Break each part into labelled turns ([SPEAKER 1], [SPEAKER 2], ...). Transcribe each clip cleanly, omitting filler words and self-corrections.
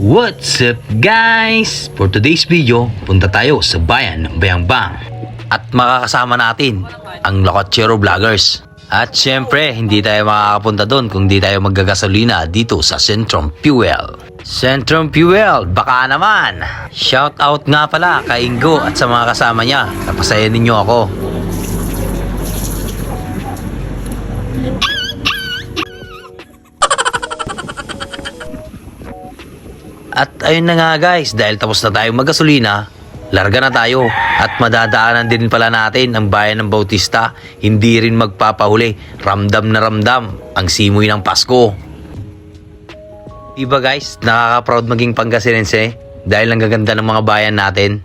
[SPEAKER 1] What's up guys? For today's video, punta tayo sa bayan ng Bayambang at makakasama natin ang Lokotsero Vloggers. At syempre, hindi tayo makakapunta doon kung di tayo maggagasolina dito sa Centrum Fuel. Centrum Fuel, baka naman! Shout out nga pala kay Ingo at sa mga kasama niya. Napasaya ninyo ako. At ayun na nga guys, dahil tapos na tayong maggasolina, larga na tayo at madadaanan din pala natin ang bayan ng Bautista. Hindi rin magpapahuli, ramdam na ramdam ang simoy ng Pasko. Diba guys, nakaka-proud maging Pangasinense dahil ang gaganda ng mga bayan natin.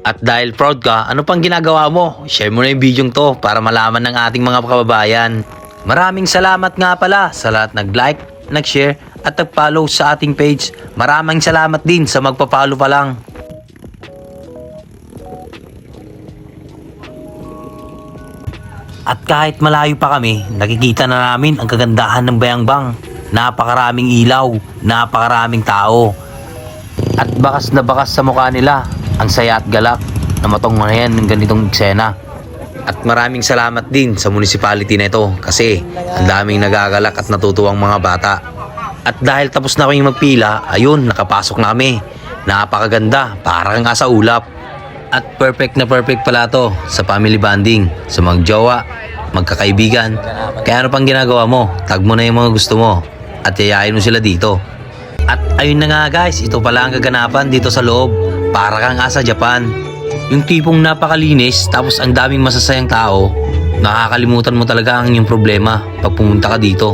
[SPEAKER 1] At dahil proud ka, ano pang ginagawa mo? Share mo na yung video to para malaman ng ating mga kababayan. Maraming salamat nga pala sa lahat nag-like, nag-share at nag-follow sa ating page. Maraming salamat din sa magpa-follow pa lang. At kahit malayo pa kami, nakikita na namin ang kagandahan ng Bayambang. Napakaraming ilaw, napakaraming tao. At bakas na bakas sa mukha nila ang saya at galak na matunghayan ng ganitong eksena. At maraming salamat din sa municipality na ito kasi ang daming nagagalak at natutuwang mga bata. At dahil tapos na kaming magpila, ayun, nakapasok na kami. Napakaganda, parang asa ulap. At perfect na perfect pala to sa family bonding, sa magjowa, magkakaibigan. Kaya ano pang ginagawa mo? Tag mo na yung mga gusto mo at yayain mo sila dito. At ayun na nga guys, ito pala ang kaganapan dito sa loob. Para kang asa Japan. Yung tipong napakalinis tapos ang daming masasayang tao, nakakalimutan mo talaga ang inyong problema pag pumunta ka dito.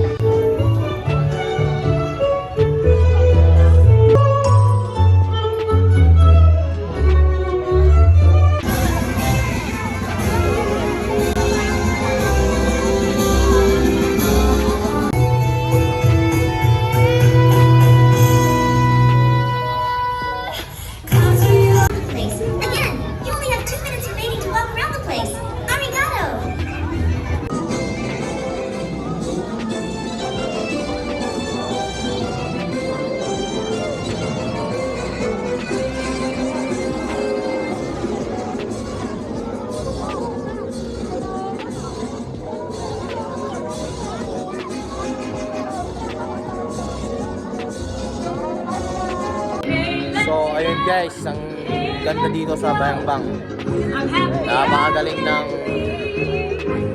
[SPEAKER 2] So ayun guys, ang ganda dito sa Bayambang.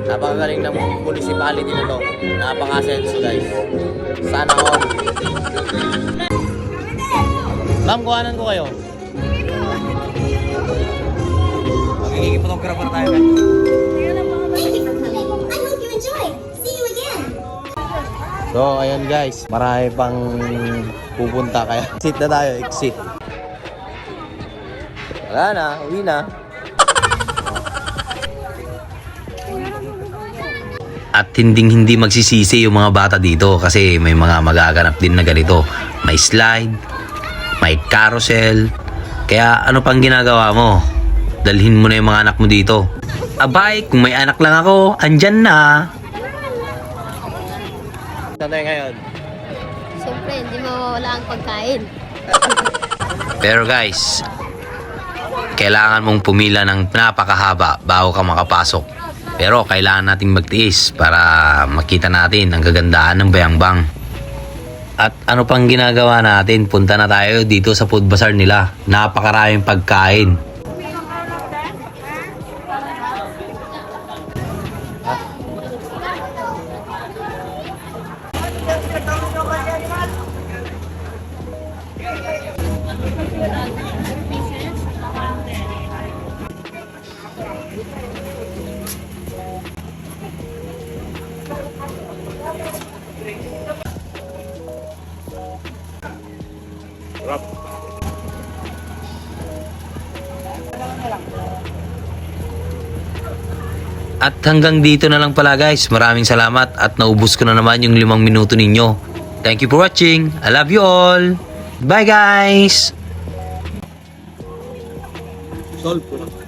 [SPEAKER 2] Napakagaling ng municipality na to. Napaka-senso guys. Sana all. Ma'am, kuhanan ko kayo. Magiging photographer tayo guys. So ayun guys, marami pang pupunta kaya exit na tayo, exit. Wala na, uwi na.
[SPEAKER 1] At hindi magsisisi yung mga bata dito kasi may mga magaganap din na ganito. May slide, may carousel. Kaya ano pang ginagawa mo? Dalhin mo na yung mga anak mo dito. Abay, kung may anak lang ako, andyan na.
[SPEAKER 2] Saan tayo ngayon?
[SPEAKER 3] Siyempre, hindi mawawala ang pagkain.
[SPEAKER 1] Pero guys, kailangan mong pumila ng napakahaba bago ka makapasok. Pero kailangan nating magtiis para makita natin ang kagandahan ng Bayambang. At ano pang ginagawa natin? Punta na tayo dito sa food bazaar nila. Napakaraming pagkain. At hanggang dito na lang pala guys. Maraming salamat at naubos ko na naman yung 5 minuto ninyo. Thank you for watching. I love you all. Bye guys!
[SPEAKER 2] Solve ko lang.